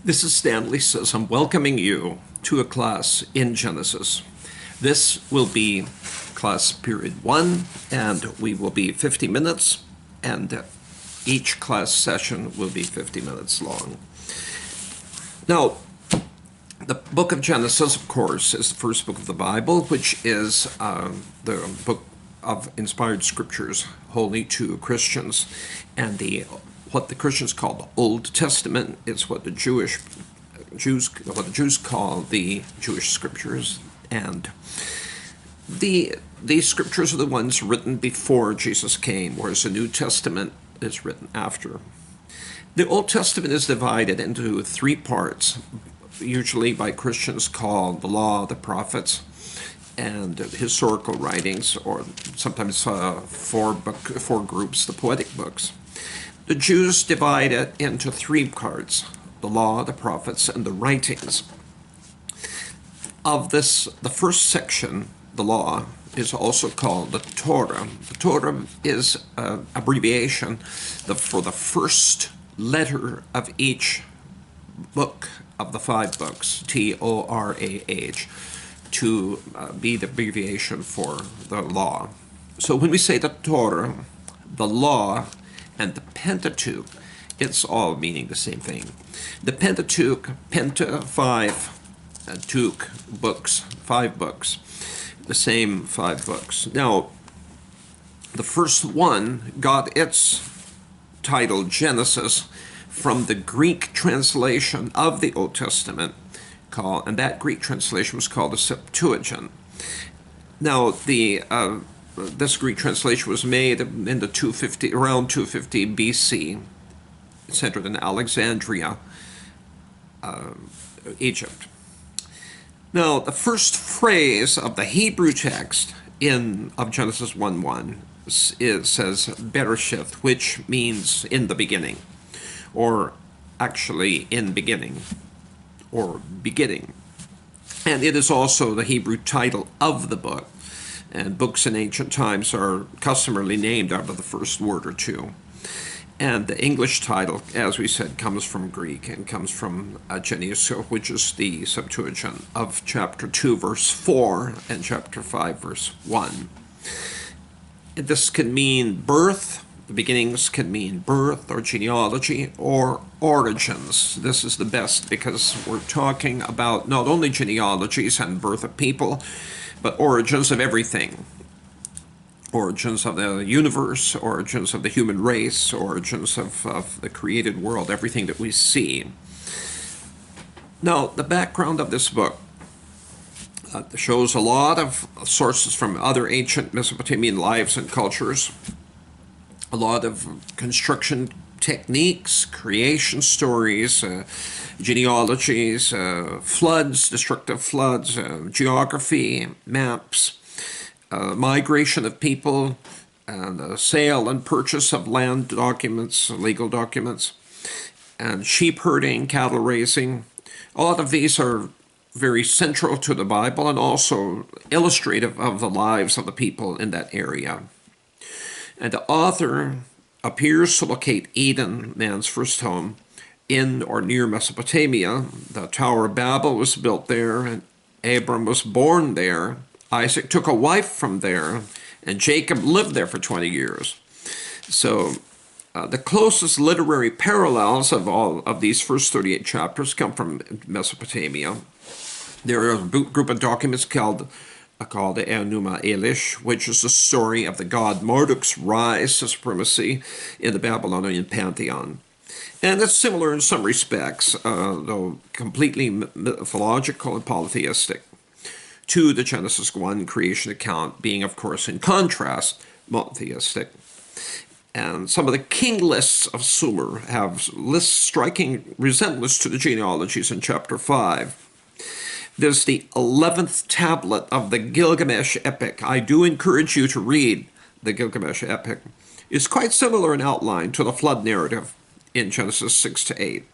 This is Stanley Scism welcoming you to a class in Genesis. This will be class period 1, and we will be 50 minutes, and each class session will be 50 minutes long. Now, the book of Genesis, of course, is the first book of the Bible, which is the book of inspired scriptures holy to Christians, and what the Christians call the Old Testament is what the Jews call the Jewish scriptures, and these scriptures are the ones written before Jesus came, whereas the New Testament is written after. The Old Testament is divided into 3 parts, usually by Christians called the Law, the Prophets, and historical writings, or sometimes 4 groups, the poetic books. The Jews divide it into 3 parts: the Law, the Prophets, and the writings. Of this, the first section, the Law, is also called the Torah. The Torah is an abbreviation for the first letter of each book of the 5 books, Torah, to be the abbreviation for the law. So when we say the Torah, the law, and the Pentateuch, it's all meaning the same thing. The Pentateuch, Penta, 5, Tuch, books, 5 books, the same 5 books. Now, the first one got its title Genesis from the Greek translation of the Old Testament, and that Greek translation was called the Septuagint. Now, this Greek translation was made in the around 250 BC, centered in Alexandria, Egypt. Now, the first phrase of the Hebrew text of Genesis 1:1 says Bereshith, which means in the beginning, or actually in beginning, or beginning. And it is also the Hebrew title of the book. And books in ancient times are customarily named after the first word or 2. And the English title, as we said, comes from Greek and comes from Genesis, which is the Septuagint of chapter 2, verse 4, and chapter 5, verse 1. This can mean birth. The beginnings can mean birth or genealogy or origins. This is the best because we're talking about not only genealogies and birth of people, but origins of everything. Origins of the universe, origins of the human race, origins of the created world, everything that we see. Now, the background of this book shows a lot of sources from other ancient Mesopotamian lives and cultures, a lot of construction techniques, creation stories, genealogies, floods, destructive floods, geography, maps, migration of people, and sale and purchase of land documents, legal documents, and sheep herding, cattle raising. A lot of these are very central to the Bible and also illustrative of the lives of the people in that area. And the author appears to locate Eden, man's first home, in or near Mesopotamia. The Tower of Babel was built there, and Abram was born there. Isaac took a wife from there, and Jacob lived there for 20 years. So the closest literary parallels of all of these first 38 chapters come from Mesopotamia. There are a group of documents called the Enuma Elish, which is the story of the god Marduk's rise to supremacy in the Babylonian pantheon. And it's similar in some respects, though completely mythological and polytheistic, to the Genesis 1 creation account, being, of course, in contrast, monotheistic. And some of the king lists of Sumer have lists striking resemblance to the genealogies in chapter 5. There's the 11th tablet of the Gilgamesh epic. I do encourage you to read the Gilgamesh epic. It's quite similar in outline to the flood narrative in Genesis 6 to 8,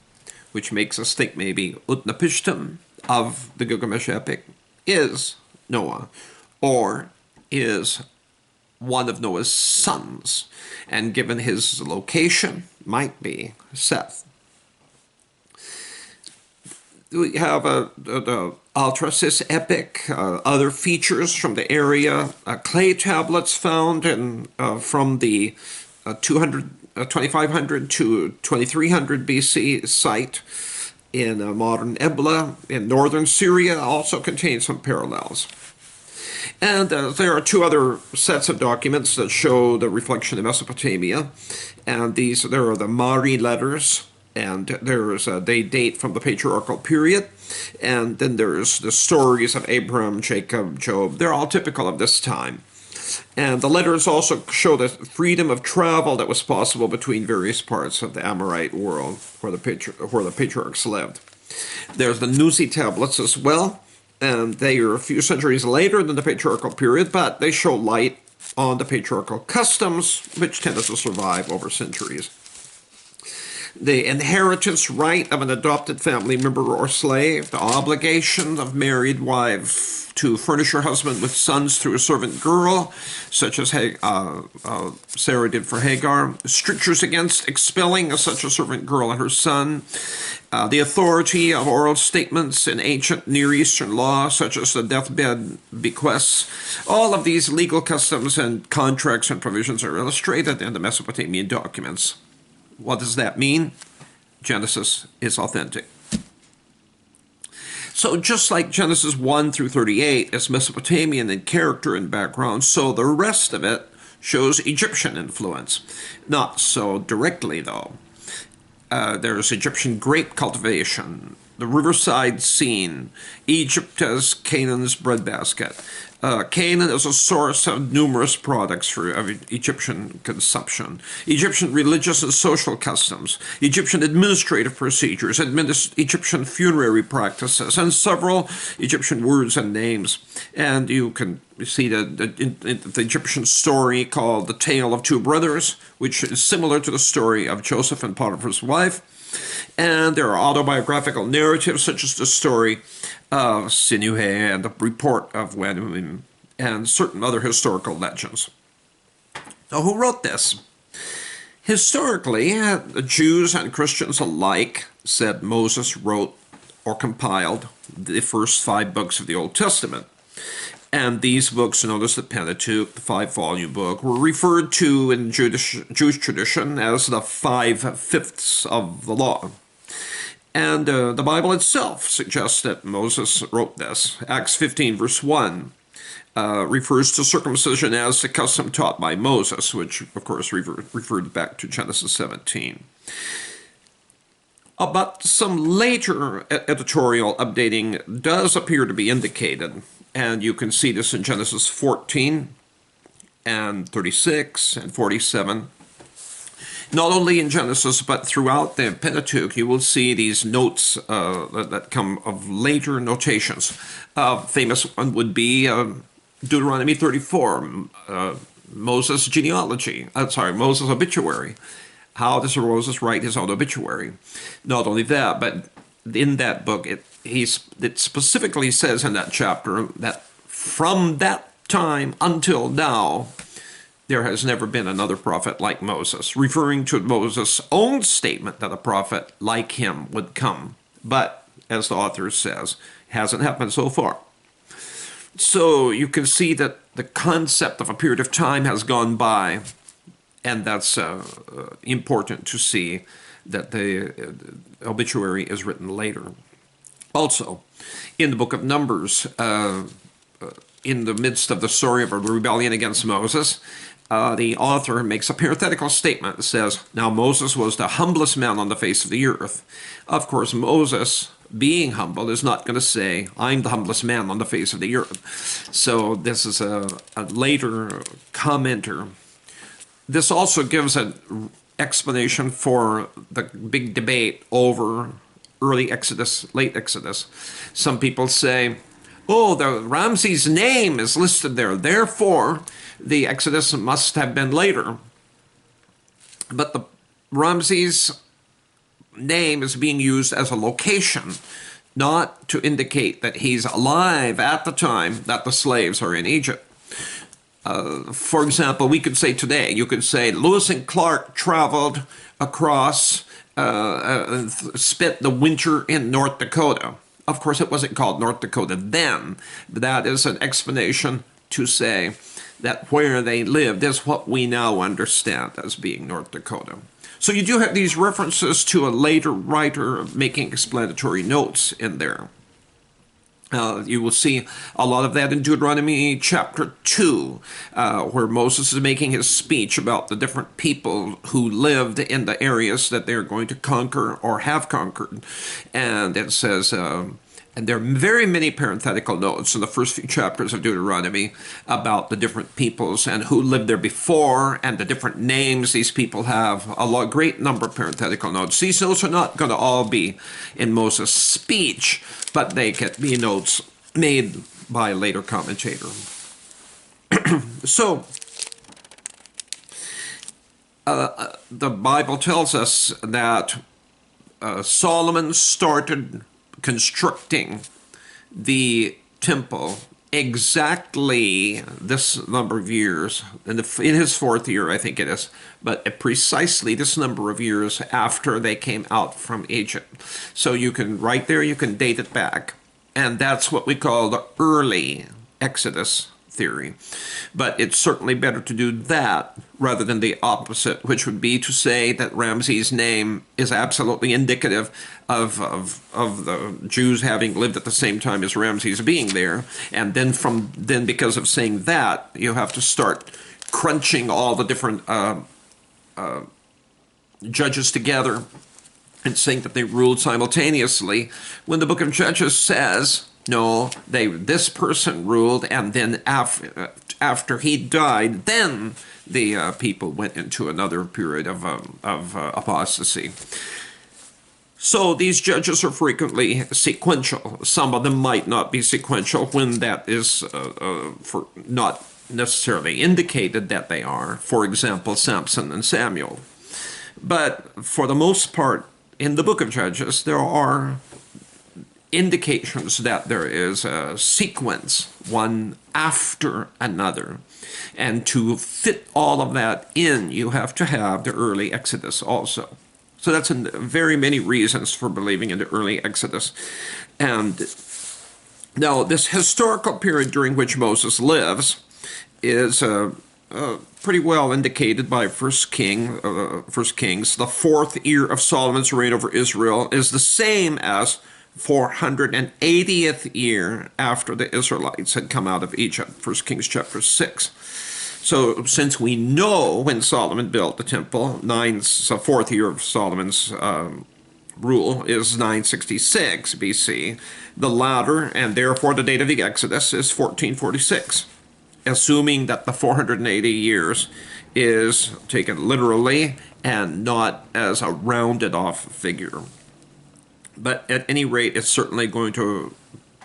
which makes us think maybe Utnapishtim of the Gilgamesh epic is Noah, or is one of Noah's sons, and given his location, might be Seth. We have the Ultrasis epic, other features from the area, clay tablets found from the 2500 to 2300 BC site in modern Ebla in northern Syria also contains some parallels. And there are two other sets of documents that show the reflection of Mesopotamia, and there are the Mari letters, and they date from the patriarchal period, and then there's the stories of Abram, Jacob, Job. They're all typical of this time. And the letters also show the freedom of travel that was possible between various parts of the Amorite world where the patriarchs lived. There's the Nuzi tablets as well, and they are a few centuries later than the patriarchal period, but they show light on the patriarchal customs, which tended to survive over centuries. The inheritance right of an adopted family member or slave, the obligation of married wife to furnish her husband with sons through a servant girl, such as Sarah did for Hagar, strictures against expelling such a servant girl and her son, the authority of oral statements in ancient Near Eastern law, such as the deathbed bequests. All of these legal customs and contracts and provisions are illustrated in the Mesopotamian documents. What does that mean? Genesis is authentic. So just like Genesis 1 through 38 is Mesopotamian in character and background, so the rest of it shows Egyptian influence. Not so directly, though. There's Egyptian grape cultivation, the riverside scene, Egypt as Canaan's breadbasket. Canaan is a source of numerous products for Egyptian consumption. Egyptian religious and social customs, Egyptian administrative procedures, Egyptian funerary practices, and several Egyptian words and names. And you can see the Egyptian story called The Tale of Two Brothers, which is similar to the story of Joseph and Potiphar's wife. And there are autobiographical narratives such as the story of Sinuhe and the report of Wenim and certain other historical legends. Now, who wrote this? Historically, the Jews and Christians alike said Moses wrote or compiled the first 5 books of the Old Testament. And these books, known as the Pentateuch, the 5-volume book, were referred to in Jewish tradition as the 5/5 of the law. And the Bible itself suggests that Moses wrote this. Acts 15, verse 1, refers to circumcision as the custom taught by Moses, which, of course, referred back to Genesis 17. But some later editorial updating does appear to be indicated, and you can see this in Genesis 14 and 36 and 47. Not only in Genesis, but throughout the Pentateuch, you will see these notes that come of later notations. Famous one would be Deuteronomy 34, Moses' genealogy. Moses' obituary. How does Moses write his own obituary? Not only that, but in that book, it specifically says in that chapter that from that time until now, there has never been another prophet like Moses, referring to Moses' own statement that a prophet like him would come. But, as the author says, hasn't happened so far. So you can see that the concept of a period of time has gone by, and that's important to see that the obituary is written later. Also, in the book of Numbers, in the midst of the story of a rebellion against Moses, the author makes a parenthetical statement that says, now Moses was the humblest man on the face of the earth. Of course, Moses, being humble, is not going to say, I'm the humblest man on the face of the earth. So this is a later commenter. This also gives an explanation for the big debate over early Exodus, late Exodus. Some people say, oh, the Ramses' name is listed there, therefore the Exodus must have been later. But the Ramses' name is being used as a location, not to indicate that he's alive at the time that the slaves are in Egypt. For example, we could say today, you could say Lewis and Clark traveled across spent the winter in North Dakota. Of course, it wasn't called North Dakota then, but that is an explanation to say that where they lived is what we now understand as being North Dakota. So you do have these references to a later writer making explanatory notes in there. You will see a lot of that in Deuteronomy chapter 2, where Moses is making his speech about the different people who lived in the areas that they're going to conquer or have conquered. And it says, and there are very many parenthetical notes in the first few chapters of Deuteronomy about the different peoples and who lived there before and the different names these people have. A great number of parenthetical notes. These notes are not going to all be in Moses' speech, but they can be notes made by a later commentator. So, the Bible tells us that Solomon started constructing the temple exactly this number of years, in his fourth year, I think it is, but precisely this number of years after they came out from Egypt. So you can, right there, you can date it back. And that's what we call the early Exodus theory. But it's certainly better to do that rather than the opposite, which would be to say that Ramses' name is absolutely indicative of the Jews having lived at the same time as Ramses being there. And then because of saying that, you have to start crunching all the different judges together and saying that they ruled simultaneously, when the book of Judges says, no, this person ruled, and then after he died, then the people went into another period of apostasy. So these judges are frequently sequential. Some of them might not be sequential when that is for not necessarily indicated that they are. For example, Samson and Samuel. But for the most part, in the book of Judges, there are indications that there is a sequence, one after another. And to fit all of that in, you have to have the early Exodus also. So that's very many reasons for believing in the early Exodus. And now this historical period during which Moses lives is pretty well indicated by 1 Kings. The fourth year of Solomon's reign over Israel is the same as 480th year after the Israelites had come out of Egypt, 1 Kings chapter 6. So since we know when Solomon built the temple, so fourth year of Solomon's rule is 966 BC, the latter, and therefore the date of the Exodus, is 1446, assuming that the 480 years is taken literally and not as a rounded off figure. But at any rate, it's certainly going to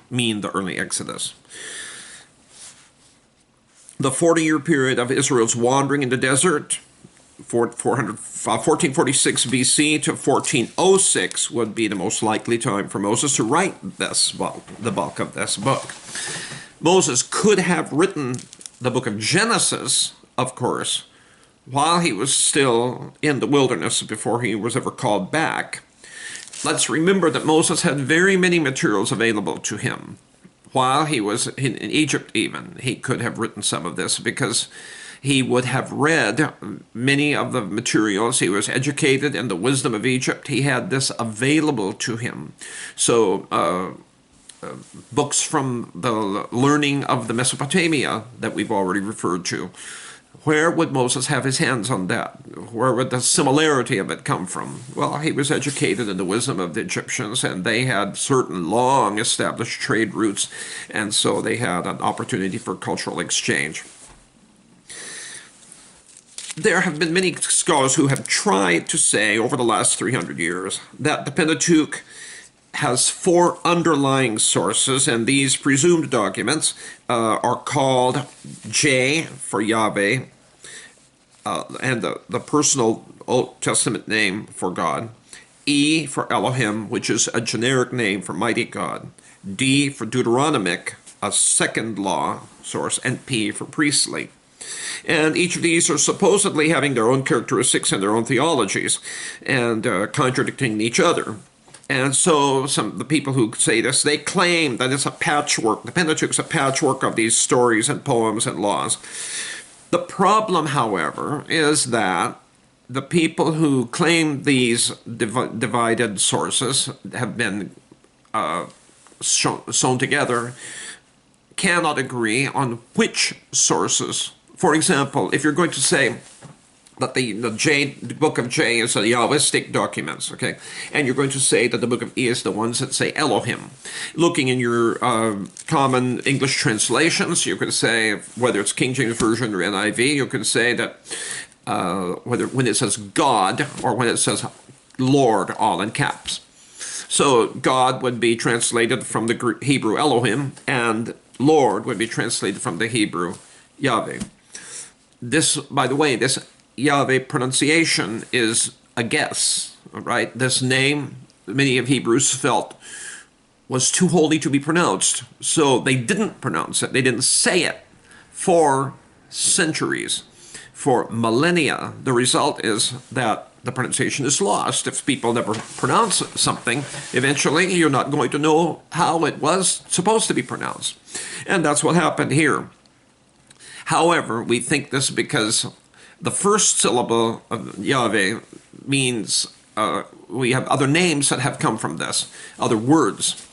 mean the early Exodus. The 40-year period of Israel's wandering in the desert, 1446 BC to 1406, would be the most likely time for Moses to write the bulk of this book. Moses could have written the book of Genesis, of course, while he was still in the wilderness before he was ever called back. Let's remember that Moses had very many materials available to him. While he was in Egypt even, he could have written some of this because he would have read many of the materials. He was educated in the wisdom of Egypt. He had this available to him. So books from the learning of the Mesopotamia that we've already referred to. Where would Moses have his hands on that? Where would the similarity of it come from? Well, he was educated in the wisdom of the Egyptians, and they had certain long-established trade routes, and so they had an opportunity for cultural exchange. There have been many scholars who have tried to say over the last 300 years that the Pentateuch has 4 underlying sources, and these presumed documents are called J for Yahweh, and the personal Old Testament name for God, E for Elohim, which is a generic name for mighty God, D for Deuteronomic, a second law source, and P for priestly. And each of these are supposedly having their own characteristics and their own theologies and contradicting each other. And so some of the people who say this, they claim that it's a patchwork. The Pentateuch is a patchwork of these stories and poems and laws. The problem, however, is that the people who claim these divided sources have been sewn together cannot agree on which sources. For example, if you're going to say that the book of J is a Yahwistic documents, okay, and you're going to say that the book of E is the ones that say Elohim. Looking in your common English translations, you could say, whether it's King James Version or NIV, you could say that whether when it says God or when it says Lord, all in caps. So God would be translated from the Hebrew Elohim, and Lord would be translated from the Hebrew Yahweh. This, by the way, this Yahweh pronunciation is a guess, right? This name, many of Hebrews felt, was too holy to be pronounced, so they didn't pronounce it. They didn't say it for centuries, for millennia. The result is that the pronunciation is lost. If people never pronounce something, eventually you're not going to know how it was supposed to be pronounced. And that's what happened here. However, we think this because the first syllable of Yahweh means, we have other names that have come from this, other words.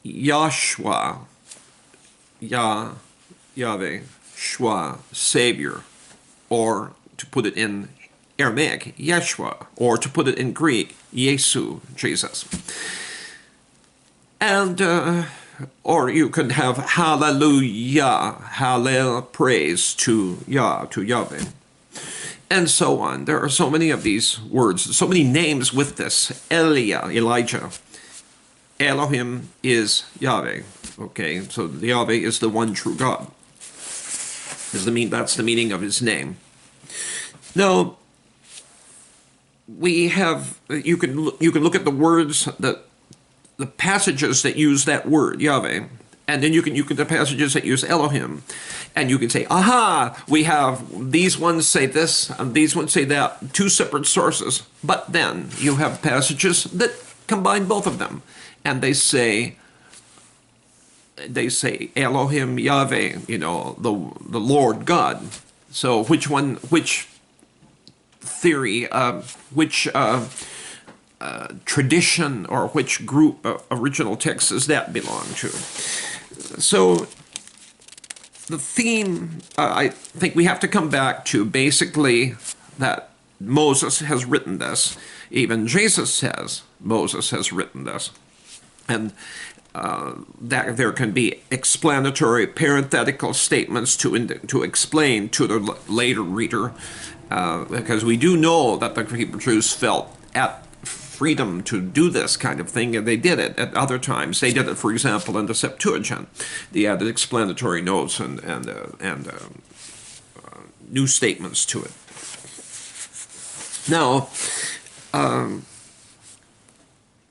Yahshua, Yahweh, Shua, Savior, or to put it in Aramaic, Yeshua, or to put it in Greek, Yesu, Jesus. And or you could have hallelujah, hallel, praise to Yahweh, and so on. There are so many of these words, so many names with this. Elijah. Elohim is Yahweh. Okay, so Yahweh is the one true God. That's the meaning of his name. Now, we have, you can look at the words that the passages that use that word, Yahweh, and then you can the passages that use Elohim, and you can say, aha, we have these ones say this, and these ones say that, two separate sources. But then you have passages that combine both of them, and they say Elohim, Yahweh, the Lord God. So which theory, which tradition or which group of original texts does that belong to? So the theme, I think we have to come back to basically that Moses has written this. Even Jesus says Moses has written this. And that there can be explanatory parenthetical statements to explain to the later reader, because we do know that the Hebrew Jews felt at freedom to do this kind of thing, and they did it at other times. They did it, for example, in the Septuagint. They added explanatory notes and new statements to it. Now,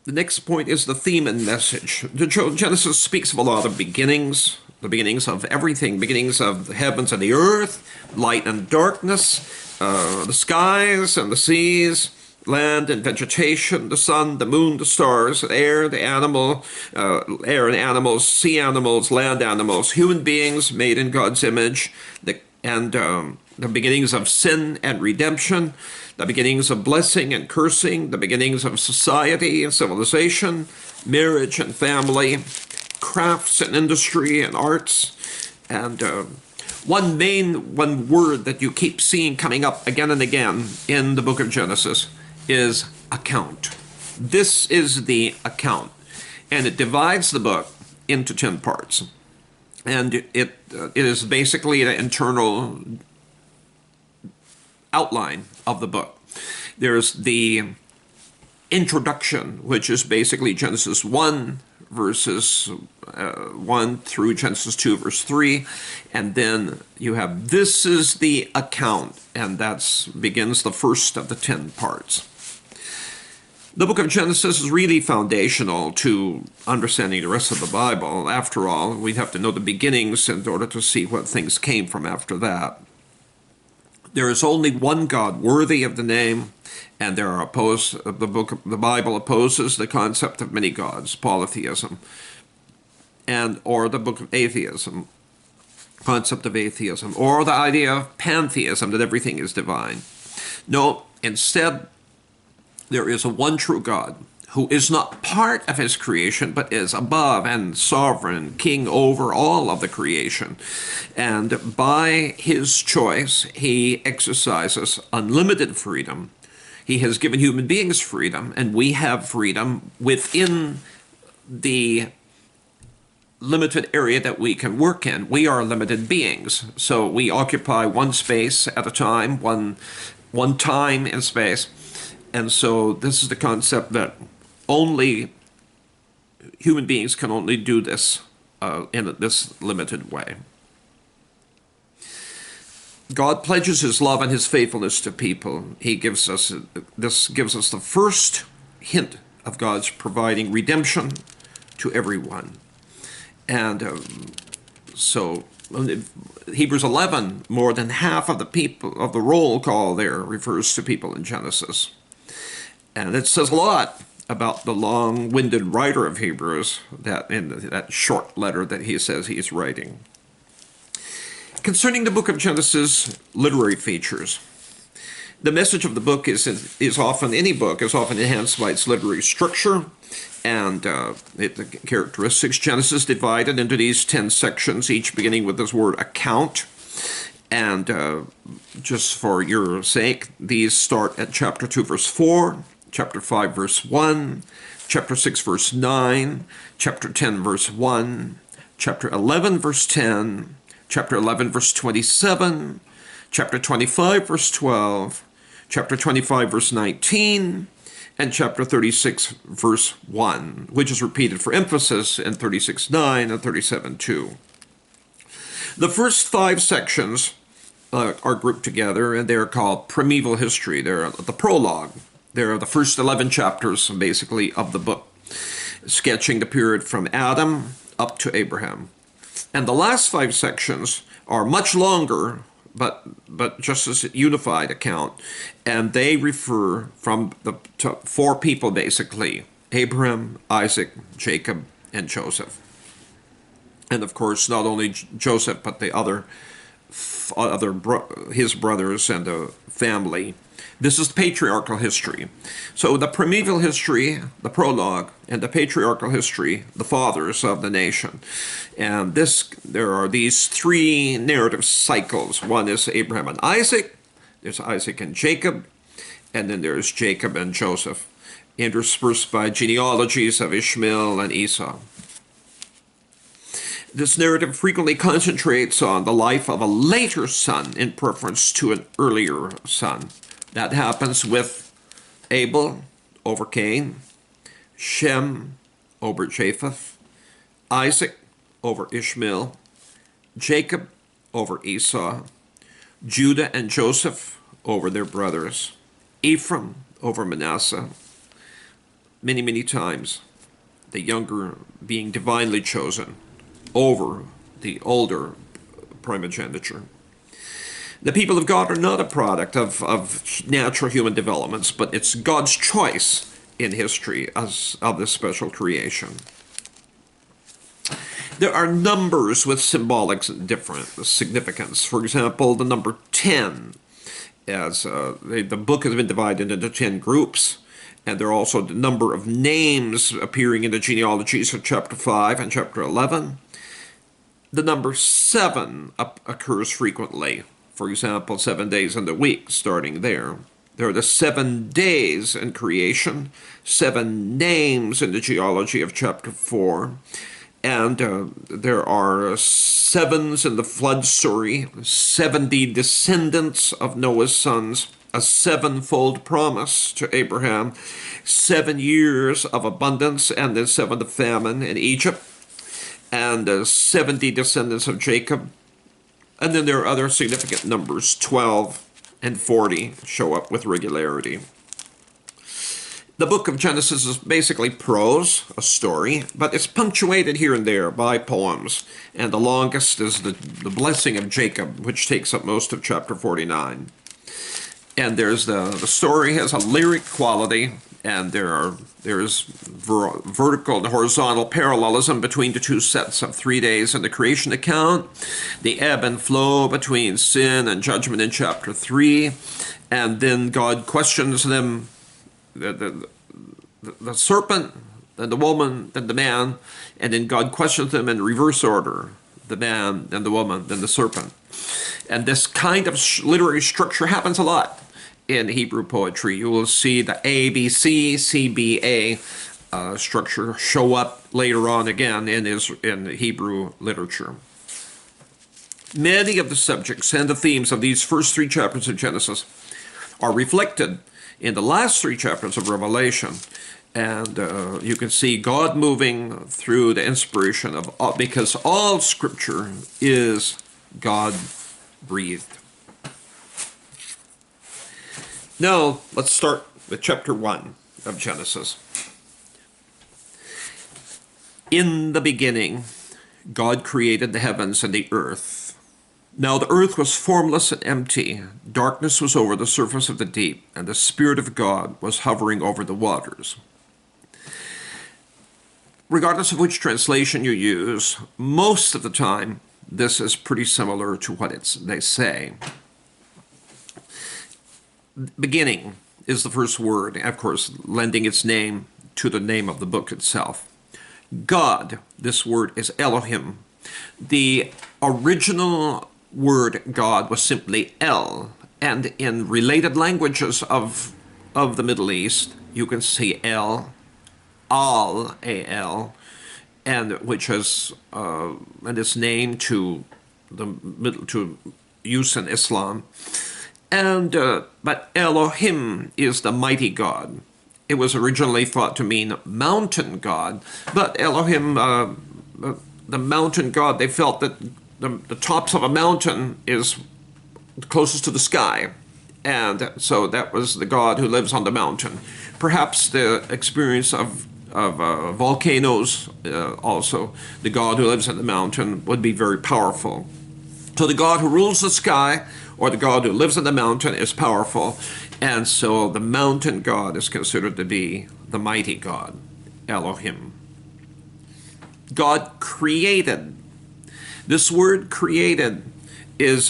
the next point is the theme and message. The Genesis speaks of a lot of beginnings, the beginnings of everything, beginnings of the heavens and the earth, light and darkness, the skies and the seas, land and vegetation, the sun, the moon, the stars, air, the air and animals, sea animals, land animals, human beings made in God's image, and the beginnings of sin and redemption, the beginnings of blessing and cursing, the beginnings of society and civilization, marriage and family, crafts and industry and arts, and one word that you keep seeing coming up again and again in the book of Genesis is account. This is the account, and it divides the book into 10 parts, and it is basically the internal outline of the book. There's the introduction, which is basically Genesis 1 verses 1 through Genesis 2 verse 3, and then you have this is the account, and that begins the first of the 10 parts. The book of Genesis is really foundational to understanding the rest of the Bible. After all, we'd have to know the beginnings in order to see what things came from after that. There is only one God worthy of the name, and the Bible opposes the concept of many gods, polytheism, or the book of atheism, concept of atheism, or the idea of pantheism, that everything is divine. No, instead, there is a one true God who is not part of his creation, but is above and sovereign, king over all of the creation. And by his choice, he exercises unlimited freedom. He has given human beings freedom, and we have freedom within the limited area that we can work in. We are limited beings, so we occupy one space at a time, one time in space. And so this is the concept that only human beings can only do this in this limited way. God pledges his love and his faithfulness to people. This gives us the first hint of God's providing redemption to everyone. And so Hebrews 11, more than half of the people of the roll call there refers to people in Genesis. And it says a lot about the long-winded writer of Hebrews in that short letter that he says he's writing. Concerning the book of Genesis, literary features. The message of the book is often enhanced by its literary structure and the characteristics. Genesis divided into these 10 sections, each beginning with this word account. And just for your sake, these start at chapter 2, verse 4, chapter 5, verse 1, chapter 6, verse 9, chapter 10, verse 1, chapter 11, verse 10, chapter 11, verse 27, chapter 25, verse 12, chapter 25, verse 19, and chapter 36, verse 1, which is repeated for emphasis in 36:9 and 37:2. The first 5 sections are grouped together, and they're called primeval history. They're the prologue. They're the first 11 chapters, basically, of the book, sketching the period from Adam up to Abraham. And the last 5 sections are much longer, but just as a unified account, and they refer to 4 people, basically: Abraham, Isaac, Jacob, and Joseph. And of course, not only Joseph, but the his brothers and the family. This is patriarchal history. So the primeval history, the prologue, and the patriarchal history, the fathers of the nation. And there are these 3 narrative cycles. One is Abraham and Isaac, there's Isaac and Jacob, and then there's Jacob and Joseph, interspersed by genealogies of Ishmael and Esau. This narrative frequently concentrates on the life of a later son in preference to an earlier son. That happens with Abel over Cain, Shem over Japheth, Isaac over Ishmael, Jacob over Esau, Judah and Joseph over their brothers, Ephraim over Manasseh. Many, many times, the younger being divinely chosen over the older primogeniture. The people of God are not a product of natural human developments, but it's God's choice in history of this special creation. There are numbers with symbolic different significance. For example, the number 10, as the book has been divided into 10 groups, and there are also the number of names appearing in the genealogies of chapter 5 and chapter 11. The number 7 occurs frequently. For example, 7 days in the week, starting there. There are the 7 days in creation, 7 names in the genealogy of chapter 4, and there are 7s in the flood story, 70 descendants of Noah's sons, a 7-fold promise to Abraham, 7 years of abundance, and then 7 of famine in Egypt, and 70 descendants of Jacob. And then there are other significant numbers, 12 and 40 show up with regularity. The book of Genesis is basically prose, a story, but it's punctuated here and there by poems. And the longest is the blessing of Jacob, which takes up most of chapter 49. And there's the story has a lyric quality, and there's vertical and horizontal parallelism between the two sets of 3 days in the creation account, the ebb and flow between sin and judgment in chapter 3, and then God questions them, the serpent, then the woman, then the man, and then God questions them in reverse order, the man, then the woman, then the serpent. And this kind of literary structure happens a lot in Hebrew poetry. You will see the A, B, C, C, B, A structure show up later on again in Hebrew literature. Many of the subjects and the themes of these first 3 chapters of Genesis are reflected in the last 3 chapters of Revelation. And you can see God moving through the inspiration of all, because all Scripture is God-breathed. Now, let's start with chapter 1 of Genesis. In the beginning, God created the heavens and the earth. Now the earth was formless and empty. Darkness was over the surface of the deep, and the Spirit of God was hovering over the waters. Regardless of which translation you use, most of the time, this is pretty similar to what they say. Beginning is the first word, of course, lending its name to the name of the book itself. God, this word is Elohim. The original word God was simply El, and in related languages of the Middle East, you can see El, Al, A-L, and which has and its name to use in Islam. And but Elohim is the mighty God. It was originally thought to mean mountain God, but Elohim, the mountain God, they felt that the tops of a mountain is closest to the sky, and so that was the God who lives on the mountain. Perhaps the experience of volcanoes, also the God who lives in the mountain, would be very powerful. So the God who rules the sky, or the God who lives in the mountain, is powerful. And so the mountain God is considered to be the mighty God, Elohim. God created. This word created is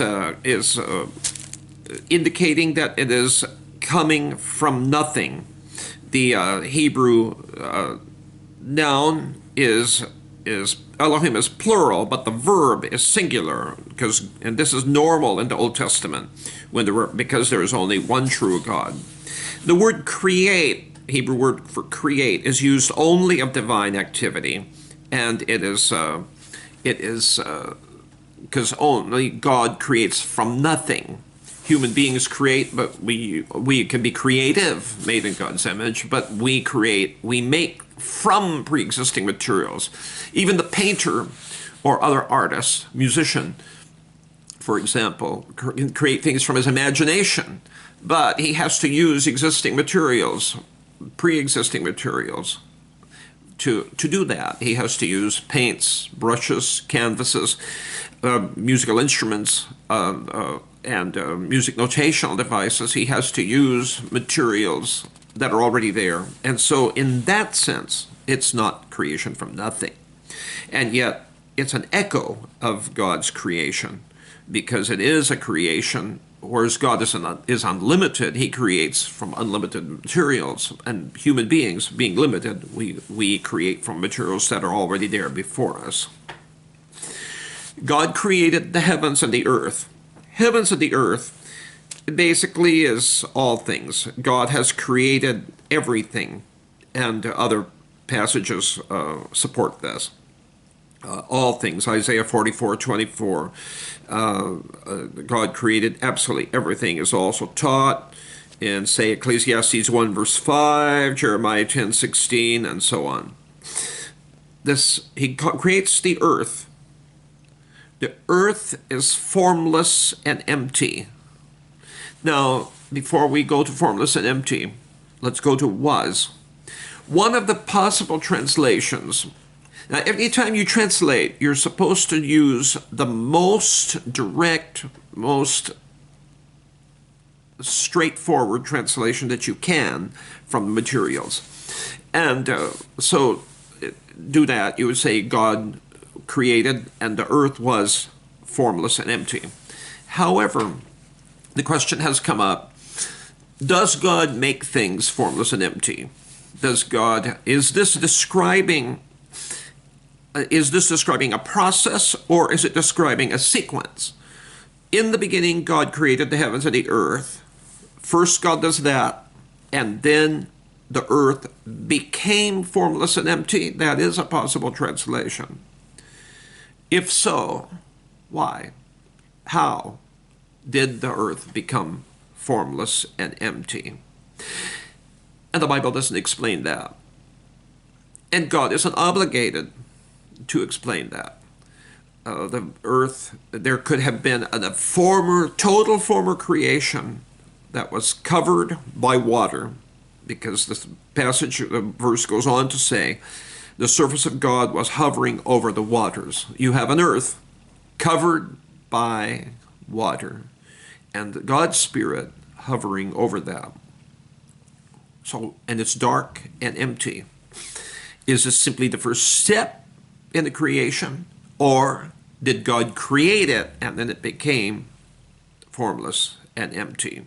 indicating that it is coming from nothing. The Hebrew noun is Elohim is plural, but the verb is singular, and this is normal in the Old Testament because there is only one true God. The word create, Hebrew word for create, is used only of divine activity, and it is because only God creates from nothing. Human beings create, but we can be creative, made in God's image, but we make from pre-existing materials. Even the painter or other artist, musician, for example, can create things from his imagination, but he has to use existing materials, pre-existing materials, to do that. He has to use paints, brushes, canvases, musical instruments, and music notational devices. He has to use materials that are already there. And so in that sense, it's not creation from nothing. And yet, it's an echo of God's creation, because it is a creation, whereas God is unlimited. He creates from unlimited materials, and human beings, being limited, we create from materials that are already there before us. God created the heavens and the earth. Heavens and the earth basically is all things. God has created everything, and other passages support this. All things, Isaiah 44:24. God created absolutely everything is also taught in, say, Ecclesiastes 1 verse 5, Jeremiah 10:16, and so on. He creates the earth. The earth is formless and empty. Now, before we go to formless and empty, let's go to was. One of the possible translations. Now, every time you translate, you're supposed to use the most direct, most straightforward translation that you can from the materials. And so do that. You would say God created and the earth was formless and empty. However, the question has come up, does God make things formless and empty? Is this describing a process, or is it describing a sequence? In the beginning, God created the heavens and the earth. First, God does that, and then the earth became formless and empty. That is a possible translation. If so, why? How did the earth become formless and empty? And the Bible doesn't explain that. And God isn't obligated to explain that. The earth, there could have been a total former creation that was covered by water, because the verse goes on to say, the surface of God was hovering over the waters. You have an earth covered by water, and God's Spirit hovering over that. So, and it's dark and empty. Is this simply the first step in the creation, or did God create it and then it became formless and empty?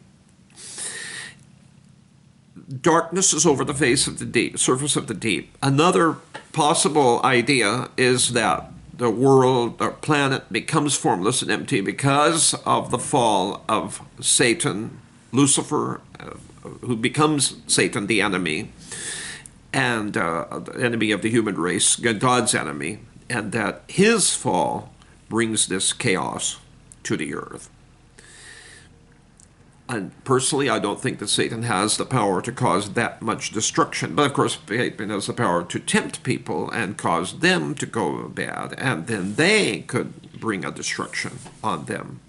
Darkness is over the face of the deep, surface of the deep. Another possible idea is that the world, the planet, becomes formless and empty because of the fall of Satan, Lucifer, who becomes Satan, the enemy, and the enemy of the human race, God's enemy, and that his fall brings this chaos to the earth. And personally, I don't think that Satan has the power to cause that much destruction. But of course, Satan has the power to tempt people and cause them to go bad, and then they could bring a destruction on them.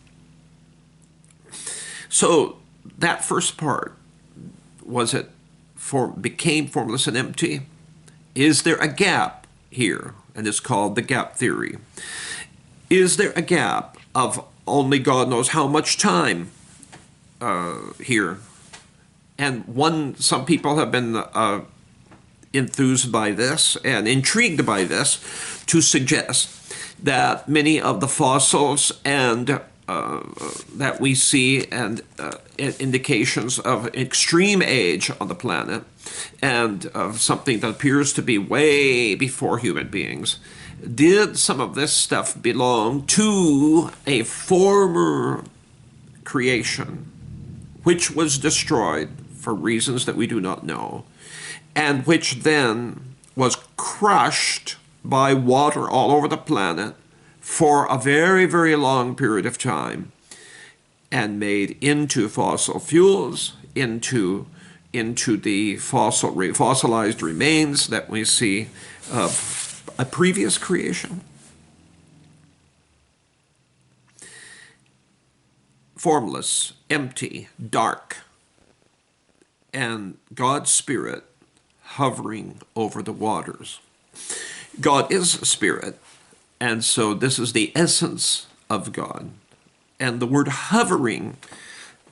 So that first part, became formless and empty? Is there a gap here? And it's called the gap theory. Is there a gap of only God knows how much time here? And some people have been enthused by this and intrigued by this to suggest that many of the fossils and that we see and indications of extreme age on the planet and of something that appears to be way before human beings, did some of this stuff belong to a former creation which was destroyed for reasons that we do not know, and which then was crushed by water all over the planet for a very, very long period of time and made into fossil fuels, into the fossilized remains that we see of a previous creation? Formless, empty, dark, and God's Spirit hovering over the waters. God is Spirit, and so this is the essence of God. And the word hovering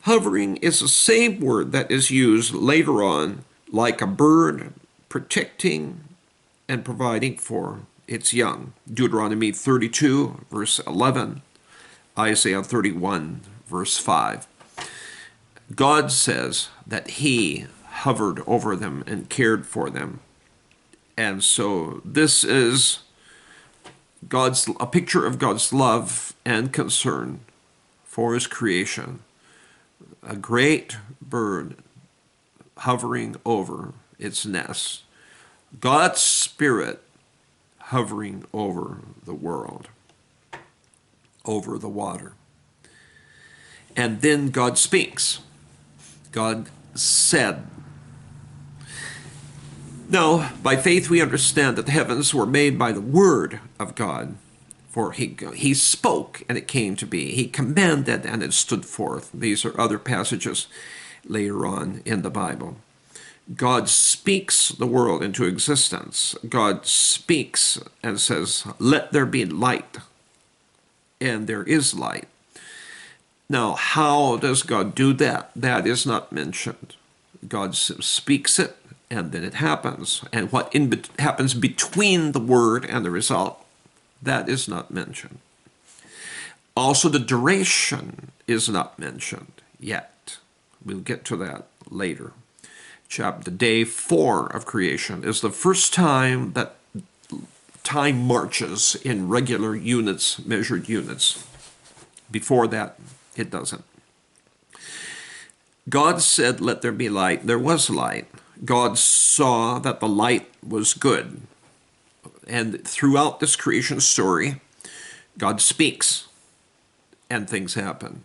is the same word that is used later on, like a bird protecting and providing for its young. Deuteronomy 32, verse 11, Isaiah 31, verse 5. God says that he hovered over them and cared for them. And so this is a picture of God's love and concern for his creation. A great bird hovering over its nest. God's Spirit hovering over the world, over the water. And then God speaks. God said. Now, by faith we understand that the heavens were made by the word of God. For he spoke and it came to be. He commanded and it stood forth. These are other passages later on in the Bible. God speaks the world into existence. God speaks and says, let there be light. And there is light. Now, how does God do that? That is not mentioned. God speaks it, and then it happens. And what happens between the word and the result, that is not mentioned. Also, the duration is not mentioned yet. We'll get to that later. The day 4 of creation is the first time that time marches in regular units, measured units. Before that, it doesn't. God said, "Let there be light." There was light. God saw that the light was good. And throughout this creation story, God speaks and things happen.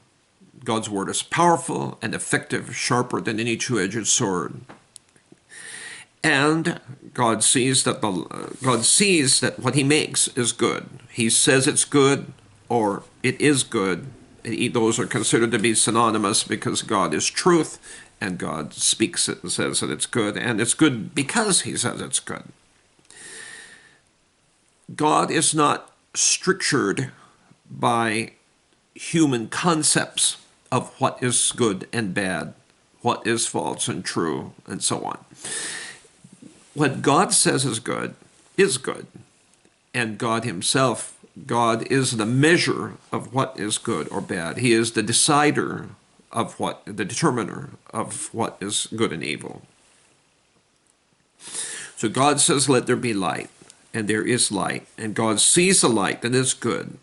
God's word is powerful and effective, sharper than any two-edged sword. And God sees that what he makes is good. He says it's good, or it is good. Those are considered to be synonymous because God is truth, and God speaks it and says that it's good, and it's good because he says it's good. God is not strictured by human concepts of what is good and bad, what is false and true, and so on. What God says is good, and God himself, God is the measure of what is good or bad. He is the decider of the determiner of what is good and evil. So God says, "Let there be light," and there is light, and God sees the light that is good.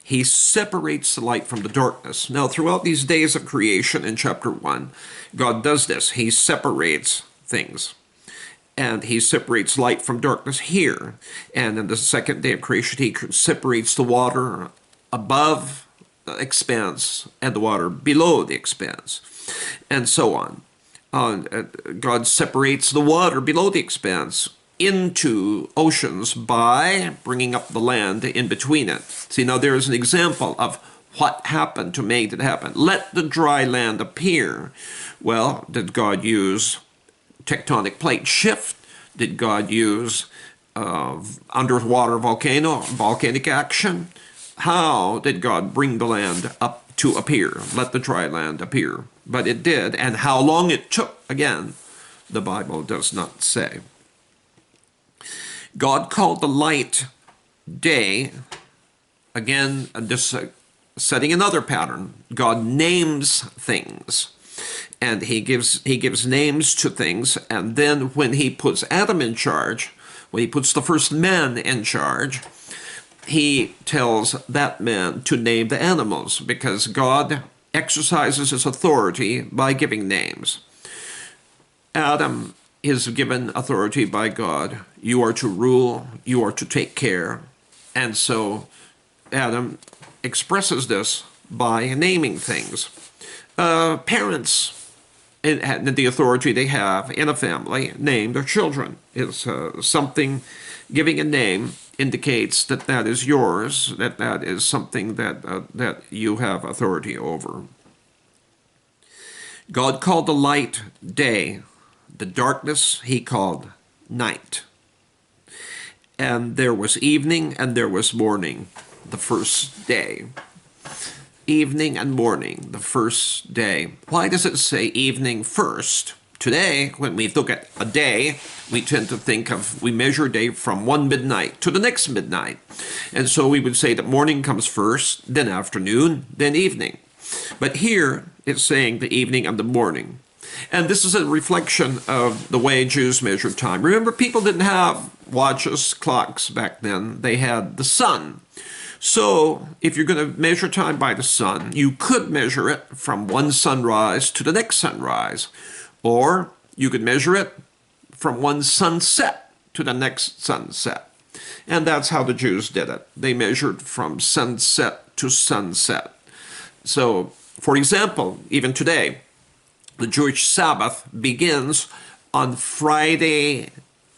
He separates the light from the darkness. Now, throughout these days of creation in chapter 1, God does this. He separates things. And he separates light from darkness here. And in the second day of creation, he separates the water above the expanse and the water below the expanse, and so on. God separates the water below the expanse into oceans by bringing up the land in between it. See, now there is an example of what happened to make it happen. Let the dry land appear. Well, did God use tectonic plate shift? Did God use underwater volcanic action? How did God bring the land up to appear? Let the dry land appear. But it did, and how long it took, again, the Bible does not say. God called the light day. Again, this setting another pattern. God names things. And he gives names to things, and then when he puts Adam in charge, when he puts the first man in charge, he tells that man to name the animals, because God exercises his authority by giving names. Adam is given authority by God. You are to rule, you are to take care. And so Adam expresses this by naming things. Parents, and the authority they have in a family, name their children. Is something, giving a name indicates that that is yours, that is something that you have authority over. God called the light day. The darkness he called night. And there was evening and there was morning, the first day. Evening and morning, the first day. Why does it say evening first? Today, when we look at a day, we tend to think of, we measure a day from one midnight to the next midnight. And so we would say that morning comes first, then afternoon, then evening. But here, it's saying the evening and the morning. And this is a reflection of the way Jews measured time. Remember, people didn't have watches, clocks back then. They had the sun. So if you're going to measure time by the sun, you could measure it from one sunrise to the next sunrise. Or you could measure it from one sunset to the next sunset. And that's how the Jews did it. They measured from sunset to sunset. So, for example, even today, the Jewish Sabbath begins on Friday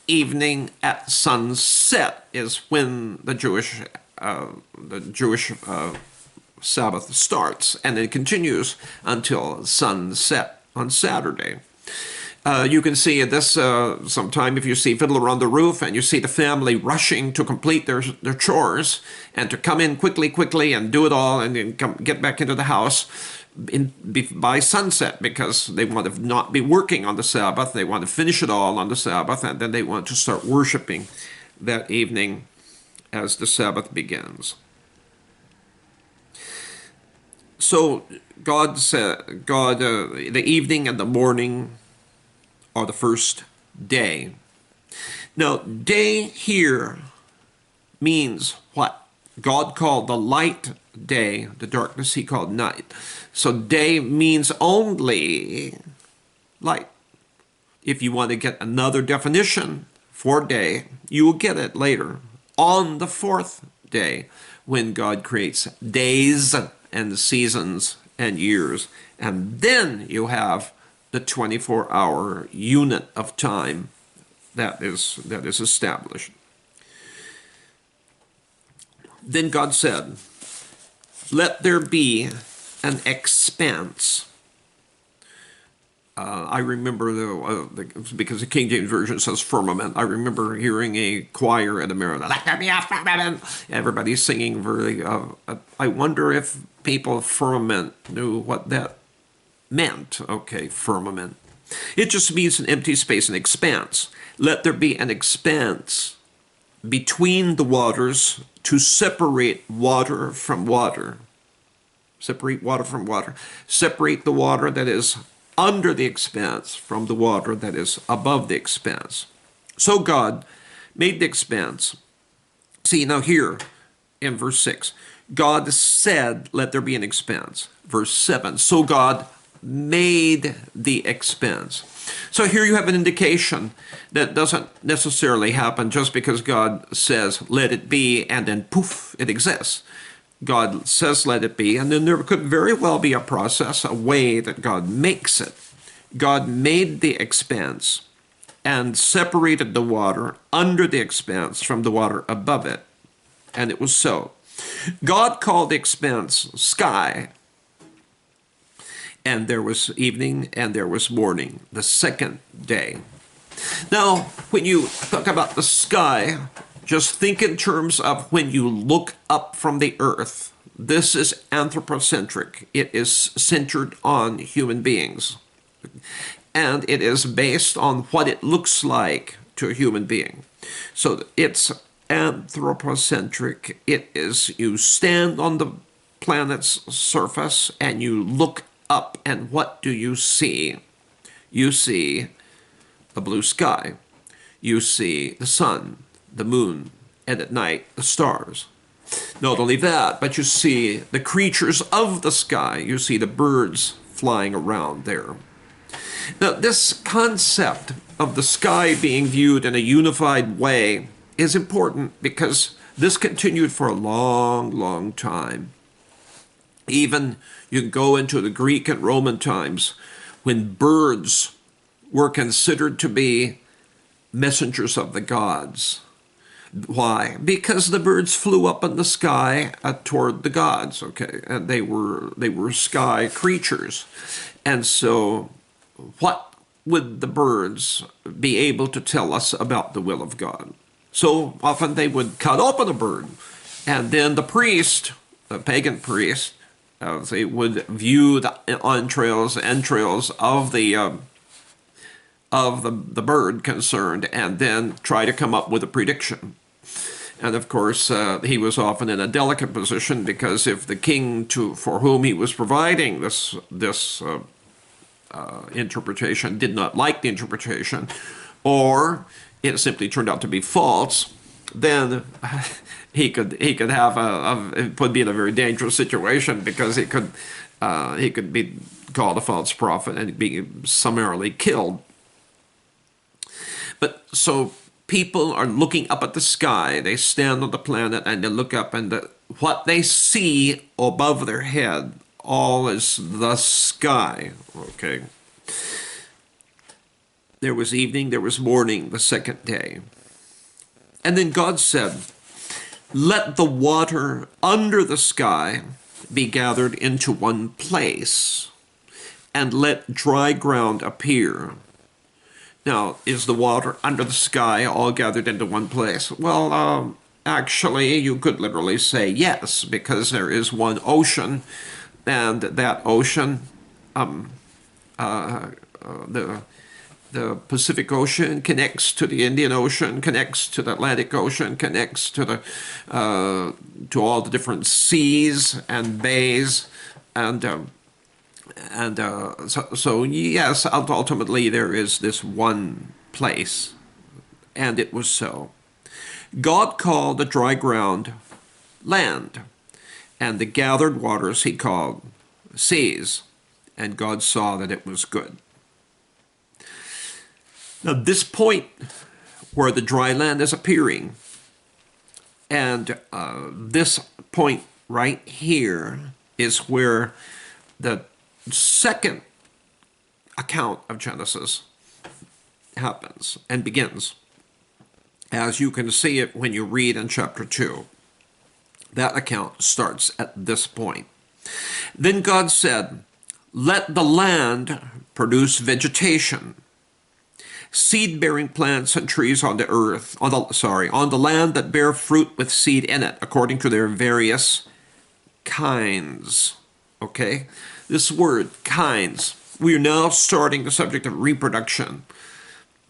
evening at sunset, is when the Jewish Sabbath starts, and it continues until sunset on Saturday. You can see this sometime if you see Fiddler on the Roof and you see the family rushing to complete their chores and to come in quickly and do it all and then get back into the house. by sunset, because they want to not be working on the Sabbath. They want to finish it all on the Sabbath, and then they want to start worshiping that evening as the Sabbath begins. So God said, the evening and the morning are the first day. Now, day here means what? God called the light day, the darkness he called night. So day means only light. If you want to get another definition for day, you will get it later on the fourth day, when God creates days and seasons and years. And then you have the 24-hour unit of time that is established. Then God said, let there be an expanse. I remember, because the King James Version says firmament, I remember hearing a choir at America, let there be a firmament. Everybody's singing very, I wonder if people of firmament knew what that meant. Okay, firmament. It just means an empty space, an expanse. Let there be an expanse between the waters to separate water from water. Separate water from water. Separate the water that is under the expanse from the water that is above the expanse. So God made the expanse. See, now here in verse 6, God said, let there be an expanse. Verse 7, so God made the expanse. So here you have an indication that doesn't necessarily happen just because God says, let it be, and then poof, it exists. God says, let it be, and then there could very well be a process, a way that God makes it. God made the expanse and separated the water under the expanse from the water above it. And it was so. God called the expanse sky. And there was evening and there was morning, the second day. Now, when you talk about the sky, just think in terms of when you look up from the earth. This is anthropocentric. It is centered on human beings. And it is based on what it looks like to a human being. So it's anthropocentric. It is, you stand on the planet's surface and you look up, and what do you see? You see the blue sky. You see the sun, the moon, and at night the stars. Not only that, but you see the creatures of the sky. You see the birds flying around there. Now, this concept of the sky being viewed in a unified way is important because this continued for a long, long time. Even you can go into the Greek and Roman times when birds were considered to be messengers of the gods. Why? Because the birds flew up in the sky toward the gods, okay? And they were sky creatures. And so what would the birds be able to tell us about the will of God? So often they would cut open a bird, and then the priest, the pagan priest, they would view the entrails of the bird concerned, and then try to come up with a prediction. And of course, he was often in a delicate position, because if the king for whom he was providing this interpretation did not like the interpretation, or it simply turned out to be false, then he could would be in a very dangerous situation, because he could be called a false prophet and be summarily killed. But so people are looking up at the sky. They stand on the planet and they look up, and what they see above their head, all is the sky. Okay. There was evening, there was morning, the second day. And then God said, let the water under the sky be gathered into one place, and let dry ground appear. Now, is the water under the sky all gathered into one place? Well, actually, you could literally say yes, because there is one ocean and that ocean, the Pacific Ocean connects to the Indian Ocean, connects to the Atlantic Ocean, connects to the to all the different seas and bays, and so yes, ultimately there is this one place, and it was so. God called the dry ground land, and the gathered waters he called seas, and God saw that it was good. Now, this point where the dry land is appearing, and this point right here is where the second account of Genesis happens and begins, as you can see it when you read in chapter 2. That account starts at this point. Then God said, "Let the land produce vegetation, seed-bearing plants and trees on the earth, on the land that bear fruit with seed in it, according to their various kinds." Okay? This word, kinds, we are now starting the subject of reproduction.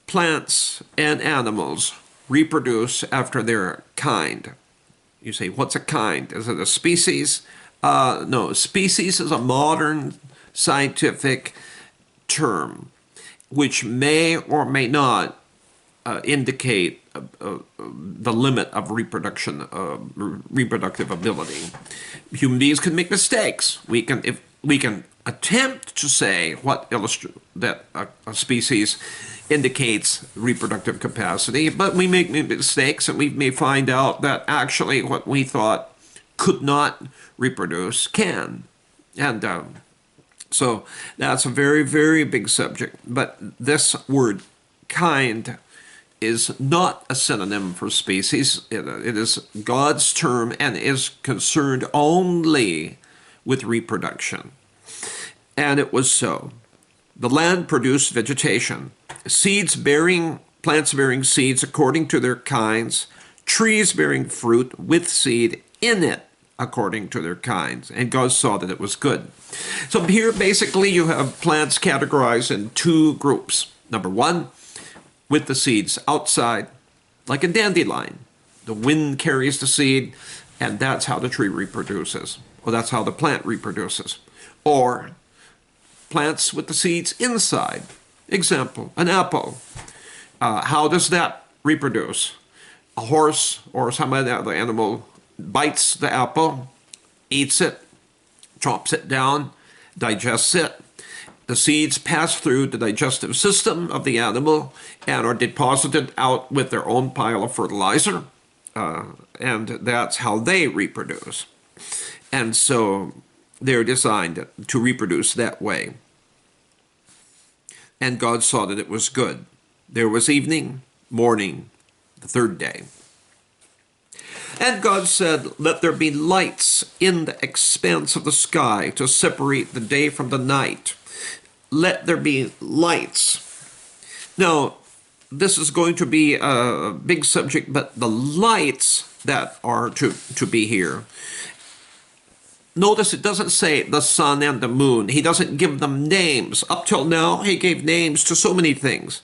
Plants and animals reproduce after their kind. You say, what's a kind? Is it a species? No, species is a modern scientific term which may or may not indicate the limit of reproduction, reproductive ability. Human beings can make mistakes. We can attempt to say that a species indicates reproductive capacity, but we make mistakes, and we may find out that actually what we thought could not reproduce can. And so that's a very, very big subject. But this word kind is not a synonym for species. It is God's term and is concerned only with reproduction. And it was so. The land produced vegetation, plants bearing seeds according to their kinds, trees bearing fruit with seed in it according to their kinds. And God saw that it was good. So here basically you have plants categorized in two groups. Number one, with the seeds outside, like a dandelion. The wind carries the seed, and that's how the tree reproduces. Or that's how the plant reproduces. Or plants with the seeds inside. Example, an apple. How does that reproduce? A horse or some other animal bites the apple, eats it, chops it down, digests it. The seeds pass through the digestive system of the animal and are deposited out with their own pile of fertilizer. And that's how they reproduce. And so they're designed to reproduce that way. And God saw that it was good. There was evening, morning, the third day. And God said, "Let there be lights in the expanse of the sky to separate the day from the night." Let there be lights. Now, this is going to be a big subject, but the lights that are to be here, notice it doesn't say the sun and the moon. He doesn't give them names. Up till now, he gave names to so many things,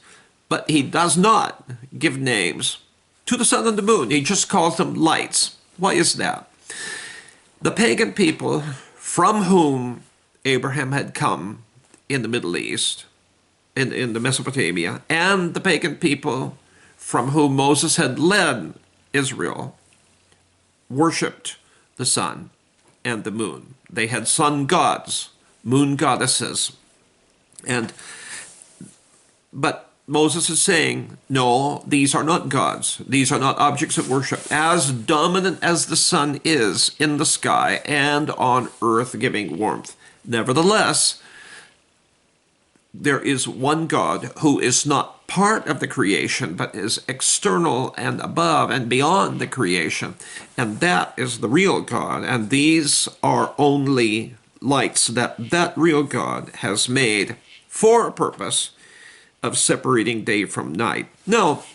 but he does not give names to the sun and the moon. He just calls them lights. Why is that? The pagan people from whom Abraham had come in the Middle East, in the Mesopotamia, and the pagan people from whom Moses had led Israel, worshipped the sun and the moon. They had sun gods, moon goddesses. But Moses is saying, no, these are not gods. These are not objects of worship. As dominant as the sun is in the sky and on earth giving warmth, nevertheless, there is one God who is not part of the creation, but is external and above and beyond the creation. And that is the real God. And these are only lights that real God has made for a purpose of separating day from night. Now,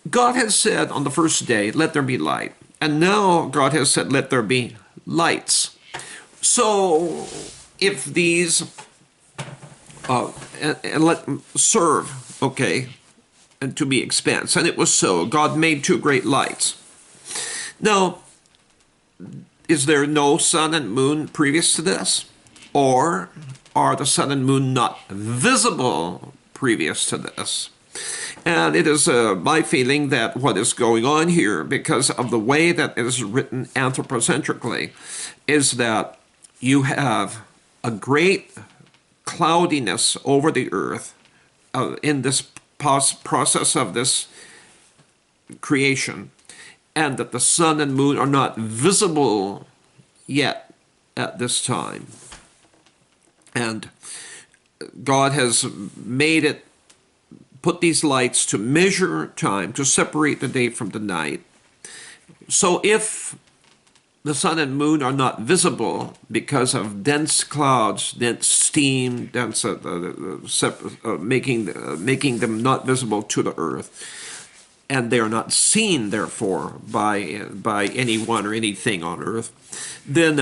God has said on the first day, let there be light. And now God has said, let there be lights. So if these and let them serve, okay, and to be expanse. And it was so. God made two great lights. Now, is there no sun and moon previous to this? Or are the sun and moon not visible previous to this? And it is my feeling that what is going on here, because of the way that it is written anthropocentrically, is that you have a great cloudiness over the earth in this process of this creation, and that the sun and moon are not visible yet at this time. And God has made it, put these lights to measure time, to separate the day from the night. So if the sun and moon are not visible because of dense clouds, dense steam, dense making them not visible to the earth, and they are not seen, therefore, by anyone or anything on earth, then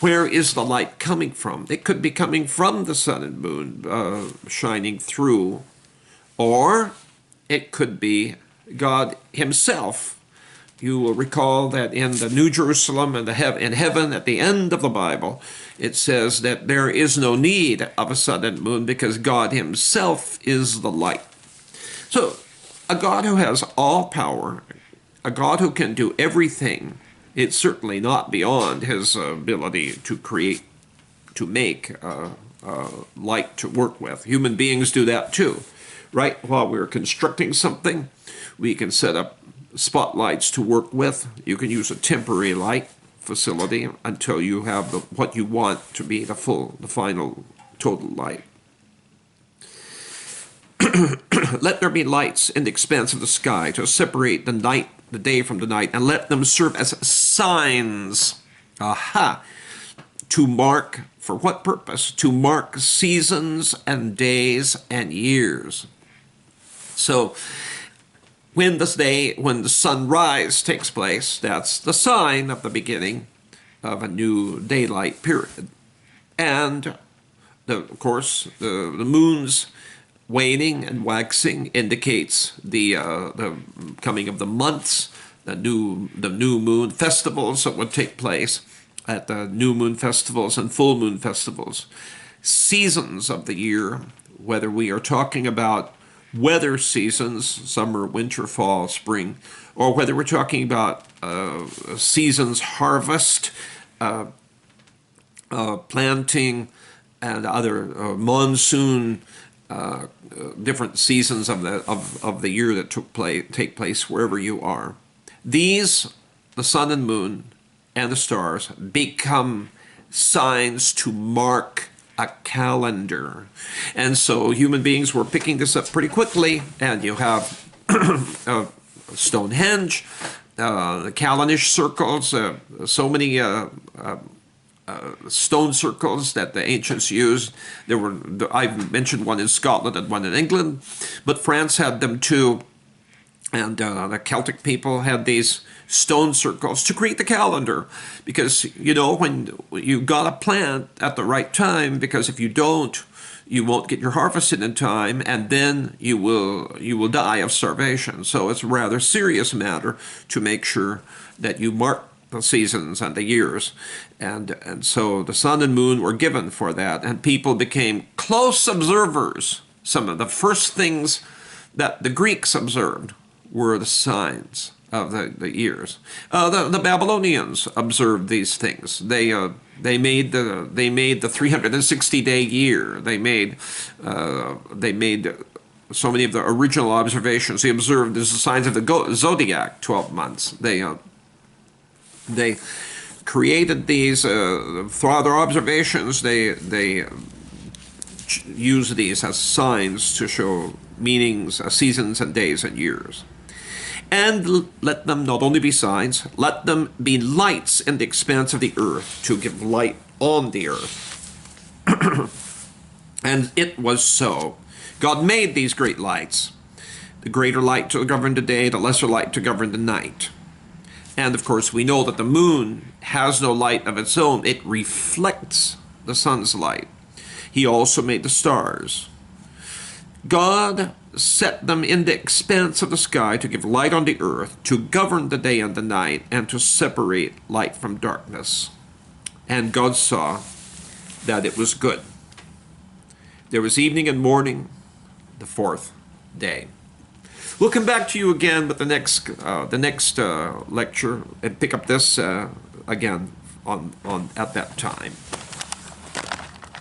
where is the light coming from? It could be coming from the sun and moon shining through, or it could be God himself. You will recall that in the New Jerusalem and in heaven at the end of the Bible, it says that there is no need of a sun and moon because God himself is the light. So a God who has all power, a God who can do everything, it's certainly not beyond his ability to create, to make light to work with. Human beings do that too, right? While we're constructing something, we can set up spotlights to work with. You can use a temporary light facility until you have what you want to be the final total light. Let there be lights in the expanse of the sky to separate the day from the night, and let them serve as signs. Aha! To mark, for what purpose? To mark seasons and days and years. So when the sunrise takes place, that's the sign of the beginning of a new daylight period. And of course, the moon's waning and waxing indicates the coming of the months, the new moon festivals that would take place at the new moon festivals and full moon festivals. Seasons of the year, whether we are talking about weather seasons, summer, winter, fall, spring, or whether we're talking about seasons, harvest, planting, and other monsoon, different seasons of the year that take place wherever you are. These, the sun and moon and the stars, become signs to mark a calendar. And so human beings were picking this up pretty quickly, and you have Stonehenge, the Callanish circles, so many stone circles that the ancients used. I've mentioned one in Scotland and one in England, but France had them too. And the Celtic people had these stone circles to create the calendar, because when you gotta plant at the right time, because if you don't, you won't get your harvest in time, and then you will die of starvation. So it's a rather serious matter to make sure that you mark the seasons and the years, and so the sun and moon were given for that, and people became close observers. Some of the first things that the Greeks observed were the signs of the years. The Babylonians observed these things. They made the 360-day year. They made so many of the original observations. They observed the signs of the zodiac, 12 months. They created these through their observations. They use these as signs to show meanings, seasons and days and years. And let them not only be signs, let them be lights in the expanse of the earth, to give light on the earth. And it was so. God made these great lights, the greater light to govern the day, the lesser light to govern the night. And of course, we know that the moon has no light of its own. It reflects the sun's light. He also made the stars. God set them in the expanse of the sky to give light on the earth, to govern the day and the night, and to separate light from darkness. And God saw that it was good. There was evening and morning, the fourth day. We'll come back to you again with the next lecture and pick up this again on at that time.